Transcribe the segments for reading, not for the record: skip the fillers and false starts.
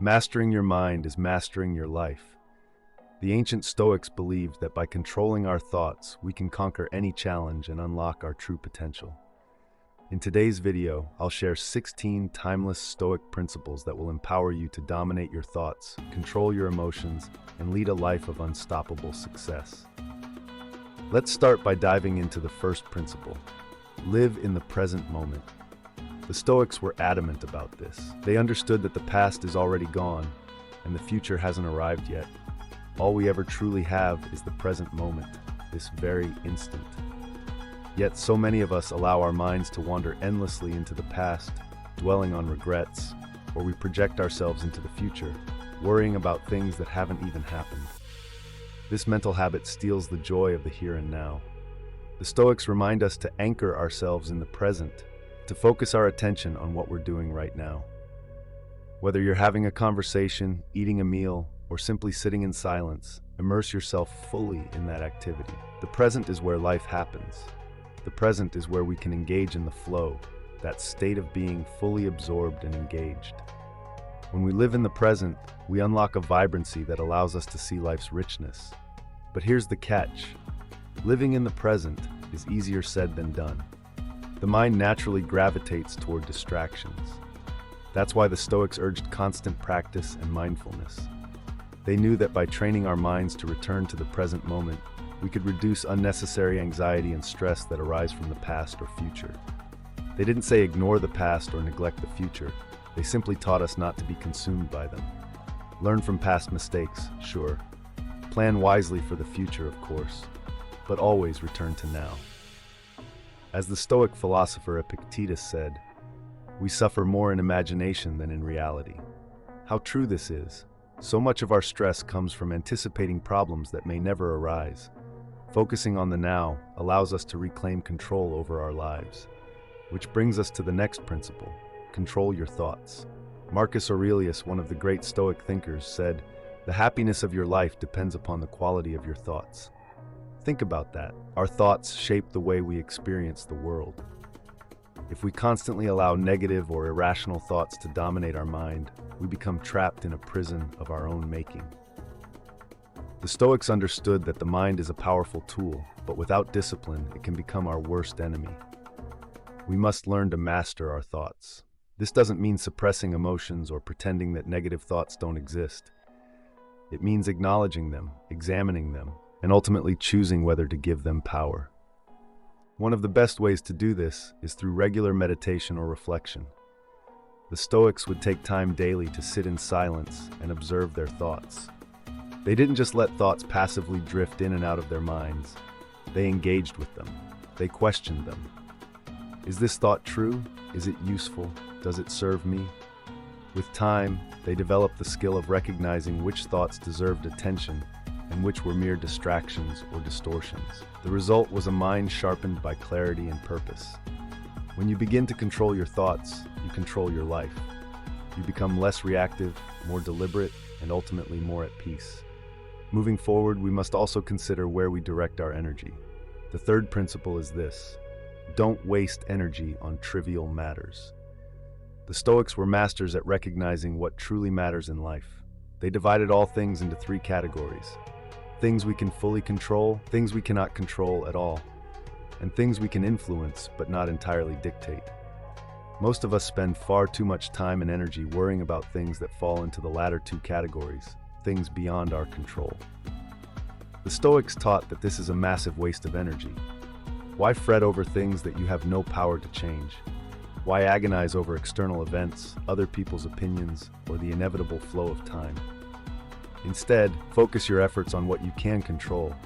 Mastering your mind is mastering your life. The ancient Stoics believed that by controlling our thoughts, we can conquer any challenge and unlock our true potential. In today's video, I'll share 16 timeless Stoic principles that will empower you to dominate your thoughts, control your emotions, and lead a life of unstoppable success. Let's start by diving into the first principle. Live in the present moment. The Stoics were adamant about this. They understood that the past is already gone, and the future hasn't arrived yet. All we ever truly have is the present moment, this very instant. Yet so many of us allow our minds to wander endlessly into the past, dwelling on regrets, or we project ourselves into the future, worrying about things that haven't even happened. This mental habit steals the joy of the here and now. The Stoics remind us to anchor ourselves in the present, to focus our attention on what we're doing right now. Whether you're having a conversation, eating a meal, or simply sitting in silence, immerse yourself fully in that activity. The present is where life happens. The present is where we can engage in the flow, that state of being fully absorbed and engaged. When we live in the present, we unlock a vibrancy that allows us to see life's richness. But here's the catch. Living in the present is easier said than done. The mind naturally gravitates toward distractions. That's why the Stoics urged constant practice and mindfulness. They knew that by training our minds to return to the present moment, we could reduce unnecessary anxiety and stress that arise from the past or future. They didn't say ignore the past or neglect the future. They simply taught us not to be consumed by them. Learn from past mistakes, sure. Plan wisely for the future, of course, but always return to now. As the Stoic philosopher Epictetus said, "We suffer more in imagination than in reality." How true this is. So much of our stress comes from anticipating problems that may never arise. Focusing on the now allows us to reclaim control over our lives. Which brings us to the next principle: control your thoughts. Marcus Aurelius, one of the great Stoic thinkers, said, "The happiness of your life depends upon the quality of your thoughts." Think about that. Our thoughts shape the way we experience the world. If we constantly allow negative or irrational thoughts to dominate our mind, we become trapped in a prison of our own making. The Stoics understood that the mind is a powerful tool, but without discipline, it can become our worst enemy. We must learn to master our thoughts. This doesn't mean suppressing emotions or pretending that negative thoughts don't exist. It means acknowledging them, examining them, and ultimately choosing whether to give them power. One of the best ways to do this is through regular meditation or reflection. The Stoics would take time daily to sit in silence and observe their thoughts. They didn't just let thoughts passively drift in and out of their minds. They engaged with them. They questioned them. Is this thought true? Is it useful? Does it serve me? With time, they developed the skill of recognizing which thoughts deserved attention and which were mere distractions or distortions. The result was a mind sharpened by clarity and purpose. When you begin to control your thoughts, you control your life. You become less reactive, more deliberate, and ultimately more at peace. Moving forward, we must also consider where we direct our energy. The third principle is this: don't waste energy on trivial matters. The Stoics were masters at recognizing what truly matters in life. They divided all things into three categories: things we can fully control, things we cannot control at all, and things we can influence but not entirely dictate. Most of us spend far too much time and energy worrying about things that fall into the latter two categories, things beyond our control. The Stoics taught that this is a massive waste of energy. Why fret over things that you have no power to change? Why agonize over external events, other people's opinions, or the inevitable flow of time? Instead, focus your efforts on what you can control: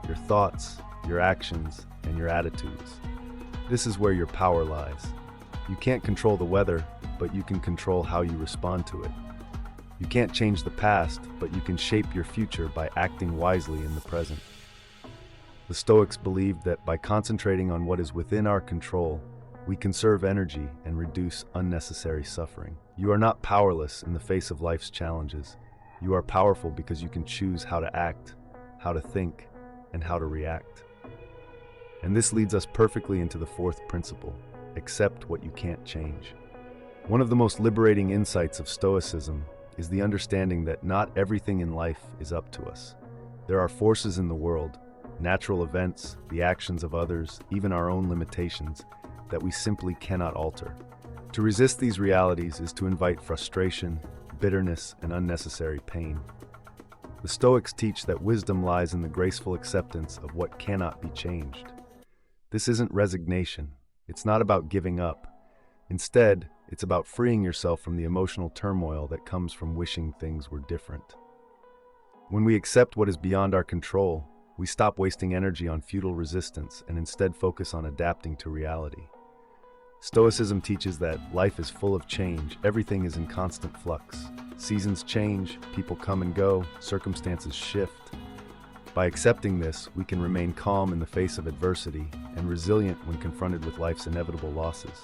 your thoughts, your actions, and your attitudes. This is where your power lies. You can't control the weather, but you can control how you respond to it. You can't change the past, but you can shape your future by acting wisely in the present. The Stoics believed that by concentrating on what is within our control, we conserve energy and reduce unnecessary suffering. You are not powerless in the face of life's challenges. You are powerful because you can choose how to act, how to think, and how to react. And this leads us perfectly into the fourth principle: accept what you can't change. One of the most liberating insights of Stoicism is the understanding that not everything in life is up to us. There are forces in the world, natural events, the actions of others, even our own limitations, that we simply cannot alter. To resist these realities is to invite frustration, bitterness, and unnecessary pain. The Stoics teach that wisdom lies in the graceful acceptance of what cannot be changed. This isn't resignation. It's not about giving up. Instead, it's about freeing yourself from the emotional turmoil that comes from wishing things were different. When we accept what is beyond our control, we stop wasting energy on futile resistance and instead focus on adapting to reality. Stoicism teaches that life is full of change, everything is in constant flux. Seasons change, people come and go, circumstances shift. By accepting this, we can remain calm in the face of adversity and resilient when confronted with life's inevitable losses.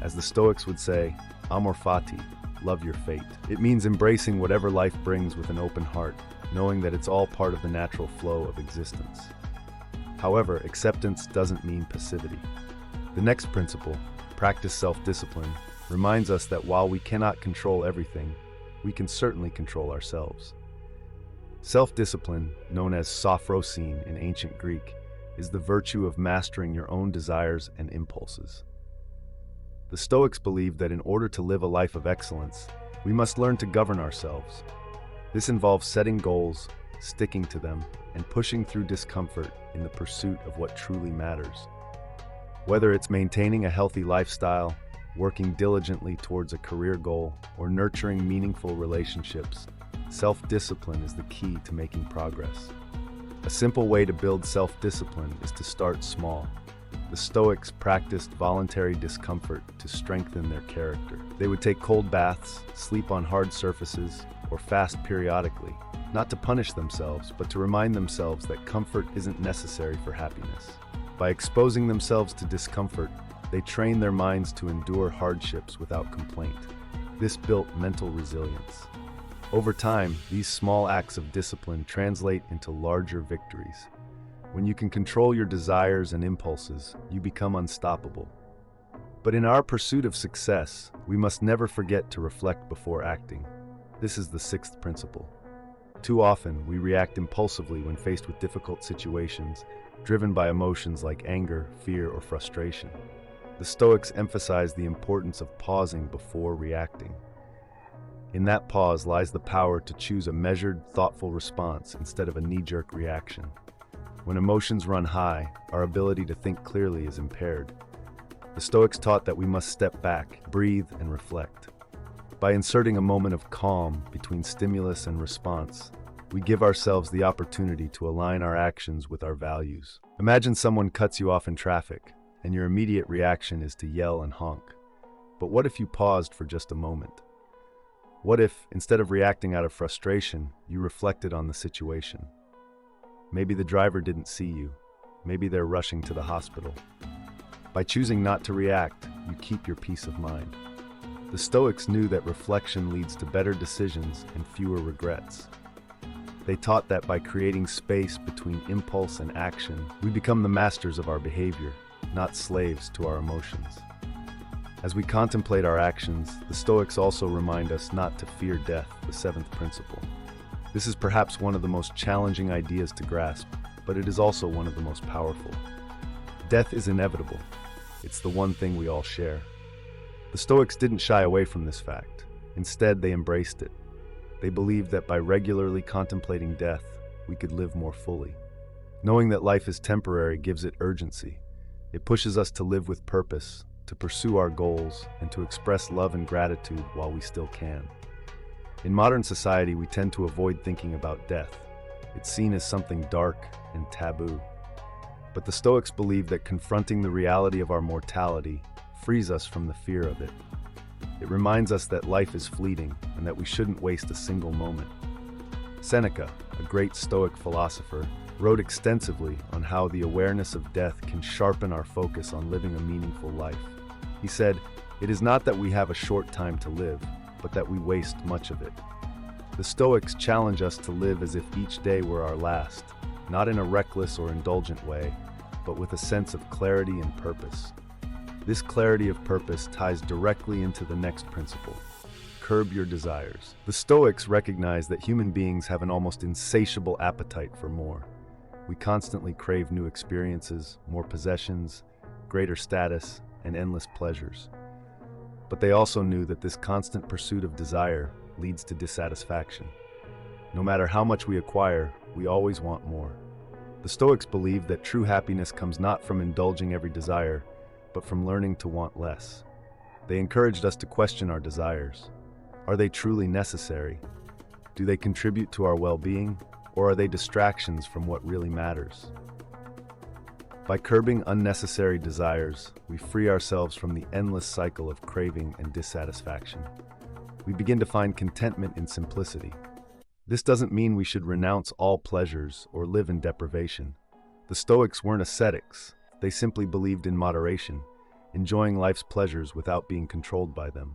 As the Stoics would say, amor fati, love your fate. It means embracing whatever life brings with an open heart, knowing that it's all part of the natural flow of existence. However, acceptance doesn't mean passivity. The next principle, practice self-discipline, reminds us that while we cannot control everything, we can certainly control ourselves. Self-discipline, known as sophrosyne in ancient Greek, is the virtue of mastering your own desires and impulses. The Stoics believe that in order to live a life of excellence, we must learn to govern ourselves. This involves setting goals, sticking to them, and pushing through discomfort in the pursuit of what truly matters. Whether it's maintaining a healthy lifestyle, working diligently towards a career goal, or nurturing meaningful relationships, self-discipline is the key to making progress. A simple way to build self-discipline is to start small. The Stoics practiced voluntary discomfort to strengthen their character. They would take cold baths, sleep on hard surfaces, or fast periodically, not to punish themselves, but to remind themselves that comfort isn't necessary for happiness. By exposing themselves to discomfort, they trained their minds to endure hardships without complaint. This built mental resilience. Over time, these small acts of discipline translate into larger victories. When you can control your desires and impulses, you become unstoppable. But in our pursuit of success, we must never forget to reflect before acting. This is the sixth principle. Too often, we react impulsively when faced with difficult situations, driven by emotions like anger, fear, or frustration. The Stoics emphasize the importance of pausing before reacting. In that pause lies the power to choose a measured, thoughtful response instead of a knee-jerk reaction. When emotions run high, our ability to think clearly is impaired. The Stoics taught that we must step back, breathe, and reflect. By inserting a moment of calm between stimulus and response, we give ourselves the opportunity to align our actions with our values. Imagine someone cuts you off in traffic, and your immediate reaction is to yell and honk. But what if you paused for just a moment? What if, instead of reacting out of frustration, you reflected on the situation? Maybe the driver didn't see you. Maybe they're rushing to the hospital. By choosing not to react, you keep your peace of mind. The Stoics knew that reflection leads to better decisions and fewer regrets. They taught that by creating space between impulse and action, we become the masters of our behavior, not slaves to our emotions. As we contemplate our actions, the Stoics also remind us not to fear death, the seventh principle. This is perhaps one of the most challenging ideas to grasp, but it is also one of the most powerful. Death is inevitable. It's the one thing we all share. The Stoics didn't shy away from this fact. Instead, they embraced it. They believed that by regularly contemplating death, we could live more fully. Knowing that life is temporary gives it urgency. It pushes us to live with purpose, to pursue our goals, and to express love and gratitude while we still can. In modern society, we tend to avoid thinking about death. It's seen as something dark and taboo. But the Stoics believe that confronting the reality of our mortality frees us from the fear of it. It reminds us that life is fleeting and that we shouldn't waste a single moment. Seneca, a great Stoic philosopher, wrote extensively on how the awareness of death can sharpen our focus on living a meaningful life. He said, "It is not that we have a short time to live, but that we waste much of it." The Stoics challenge us to live as if each day were our last, not in a reckless or indulgent way, but with a sense of clarity and purpose. This clarity of purpose ties directly into the next principle, curb your desires. The Stoics recognize that human beings have an almost insatiable appetite for more. We constantly crave new experiences, more possessions, greater status, and endless pleasures. But they also knew that this constant pursuit of desire leads to dissatisfaction. No matter how much we acquire, we always want more. The Stoics believed that true happiness comes not from indulging every desire, but from learning to want less. They encouraged us to question our desires. Are they truly necessary? Do they contribute to our well-being, or are they distractions from what really matters? By curbing unnecessary desires, we free ourselves from the endless cycle of craving and dissatisfaction. We begin to find contentment in simplicity. This doesn't mean we should renounce all pleasures or live in deprivation. The Stoics weren't ascetics. They simply believed in moderation, enjoying life's pleasures without being controlled by them.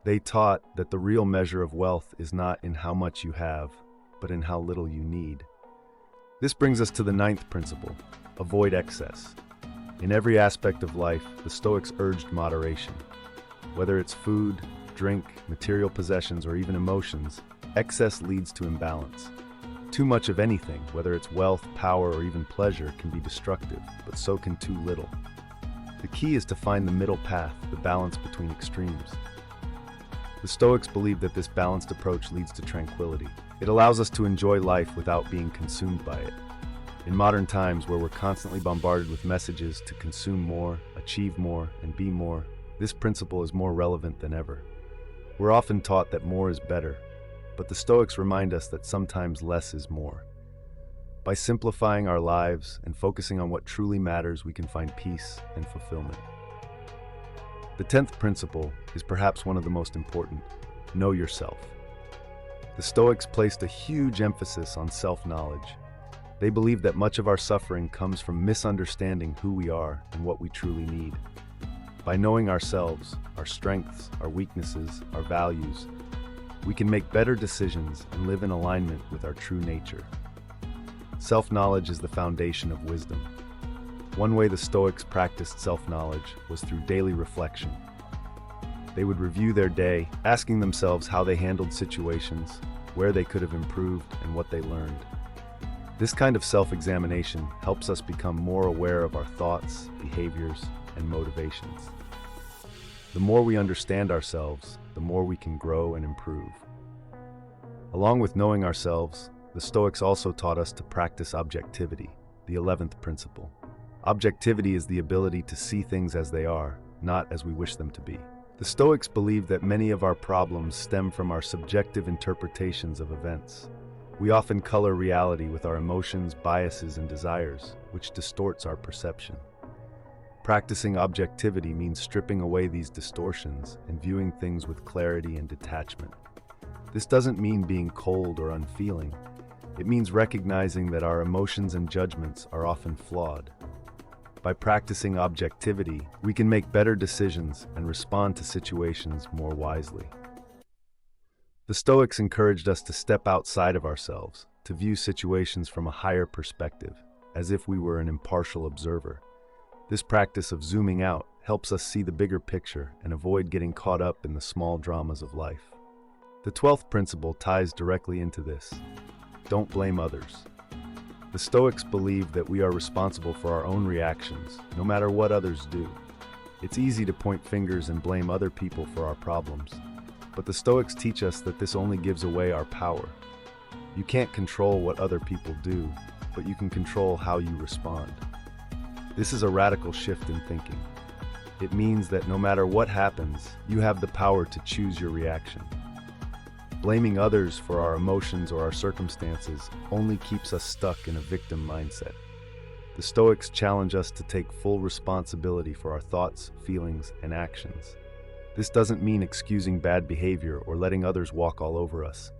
They taught that the real measure of wealth is not in how much you have, but in how little you need. This brings us to the 9th principle: avoid excess. In every aspect of life, the Stoics urged moderation. Whether it's food, drink, material possessions, or even emotions, excess leads to imbalance. Too much of anything, whether it's wealth, power, or even pleasure, can be destructive, but so can too little. The key is to find the middle path, the balance between extremes. The Stoics believe that this balanced approach leads to tranquility. It allows us to enjoy life without being consumed by it. In modern times, where we're constantly bombarded with messages to consume more, achieve more, and be more, this principle is more relevant than ever. We're often taught that more is better, but the Stoics remind us that sometimes less is more. By simplifying our lives and focusing on what truly matters, we can find peace and fulfillment. The 10th principle is perhaps one of the most important: know yourself. The Stoics placed a huge emphasis on self-knowledge. They believe that much of our suffering comes from misunderstanding who we are and what we truly need. By knowing ourselves, our strengths, our weaknesses, our values, we can make better decisions and live in alignment with our true nature. Self-knowledge is the foundation of wisdom. One way the Stoics practiced self-knowledge was through daily reflection. They would review their day, asking themselves how they handled situations, where they could have improved, and what they learned. This kind of self-examination helps us become more aware of our thoughts, behaviors, and motivations. The more we understand ourselves, the more we can grow and improve. Along with knowing ourselves, the Stoics also taught us to practice objectivity, the 11th principle. Objectivity is the ability to see things as they are, not as we wish them to be. The Stoics believe that many of our problems stem from our subjective interpretations of events. We often color reality with our emotions, biases, and desires, which distorts our perception. Practicing objectivity means stripping away these distortions and viewing things with clarity and detachment. This doesn't mean being cold or unfeeling. It means recognizing that our emotions and judgments are often flawed. By practicing objectivity, we can make better decisions and respond to situations more wisely. The Stoics encouraged us to step outside of ourselves, to view situations from a higher perspective, as if we were an impartial observer. This practice of zooming out helps us see the bigger picture and avoid getting caught up in the small dramas of life. The 12th principle ties directly into this: don't blame others. The Stoics believe that we are responsible for our own reactions, no matter what others do. It's easy to point fingers and blame other people for our problems, but the Stoics teach us that this only gives away our power. You can't control what other people do, but you can control how you respond. This is a radical shift in thinking. It means that no matter what happens, you have the power to choose your reaction. Blaming others for our emotions or our circumstances only keeps us stuck in a victim mindset. The Stoics challenge us to take full responsibility for our thoughts, feelings, and actions. This doesn't mean excusing bad behavior or letting others walk all over us.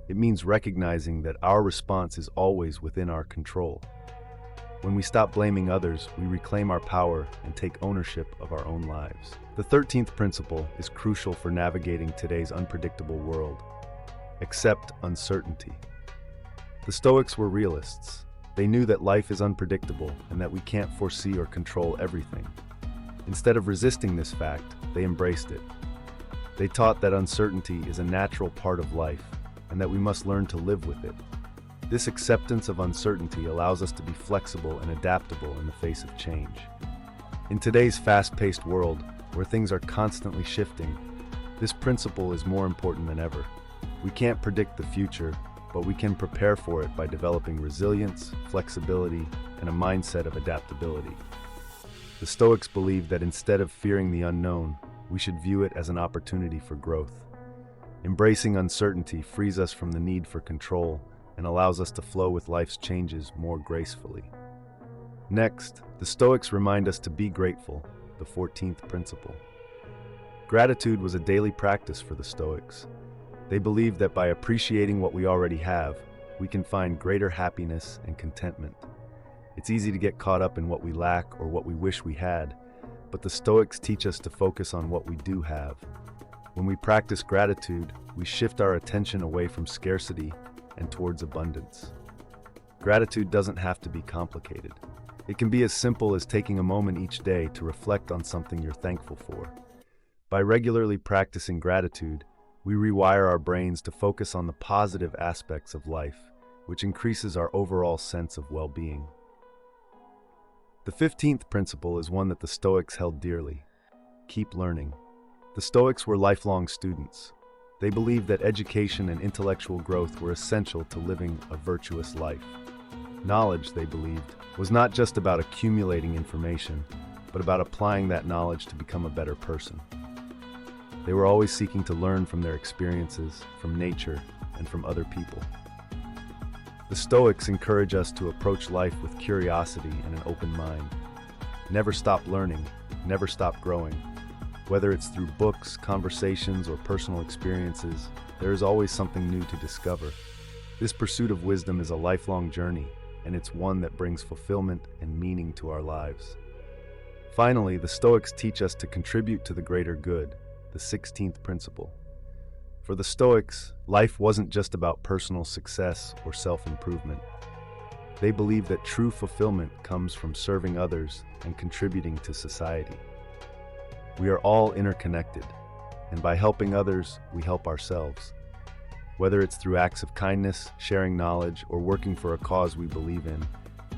It means recognizing that our response is always within our control. When we stop blaming others, we reclaim our power and take ownership of our own lives. The 13th principle is crucial for navigating today's unpredictable world. Accept uncertainty. The Stoics were realists. They knew that life is unpredictable and that we can't foresee or control everything. Instead of resisting this fact, they embraced it. They taught that uncertainty is a natural part of life and that we must learn to live with it. This acceptance of uncertainty allows us to be flexible and adaptable in the face of change. In today's fast-paced world, where things are constantly shifting, this principle is more important than ever. We can't predict the future, but we can prepare for it by developing resilience, flexibility, and a mindset of adaptability. The Stoics believed that instead of fearing the unknown, we should view it as an opportunity for growth. Embracing uncertainty frees us from the need for control and allows us to flow with life's changes more gracefully. Next, the Stoics remind us to be grateful, the 14th principle. Gratitude was a daily practice for the Stoics. They believed that by appreciating what we already have, we can find greater happiness and contentment. It's easy to get caught up in what we lack or what we wish we had, but the Stoics teach us to focus on what we do have. When we practice gratitude, we shift our attention away from scarcity and towards abundance. Gratitude doesn't have to be complicated. It can be as simple as taking a moment each day to reflect on something you're thankful for. By regularly practicing gratitude, we rewire our brains to focus on the positive aspects of life, which increases our overall sense of well-being. The 15th principle is one that the Stoics held dearly. Keep learning. The Stoics were lifelong students. They believed that education and intellectual growth were essential to living a virtuous life. Knowledge, they believed, was not just about accumulating information, but about applying that knowledge to become a better person. They were always seeking to learn from their experiences, from nature, and from other people. The Stoics encourage us to approach life with curiosity and an open mind. Never stop learning, never stop growing. Whether it's through books, conversations, or personal experiences, there is always something new to discover. This pursuit of wisdom is a lifelong journey, and it's one that brings fulfillment and meaning to our lives. Finally, the Stoics teach us to contribute to the greater good, the 16th principle. For the Stoics, life wasn't just about personal success or self-improvement. They believed that true fulfillment comes from serving others and contributing to society. We are all interconnected, and by helping others, we help ourselves. Whether it's through acts of kindness, sharing knowledge, or working for a cause we believe in,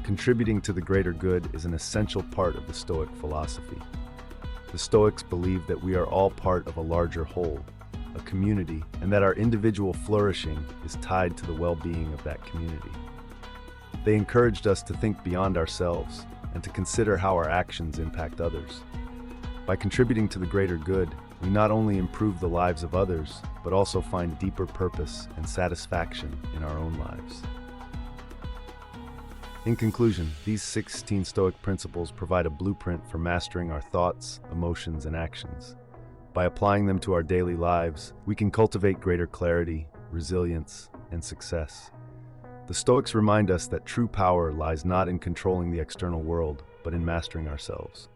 contributing to the greater good is an essential part of the Stoic philosophy. The Stoics believe that we are all part of a larger whole, a community, and that our individual flourishing is tied to the well-being of that community. They encouraged us to think beyond ourselves and to consider how our actions impact others. By contributing to the greater good, we not only improve the lives of others, but also find deeper purpose and satisfaction in our own lives. In conclusion, these 16 Stoic principles provide a blueprint for mastering our thoughts, emotions, and actions. By applying them to our daily lives, we can cultivate greater clarity, resilience, and success. The Stoics remind us that true power lies not in controlling the external world, but in mastering ourselves.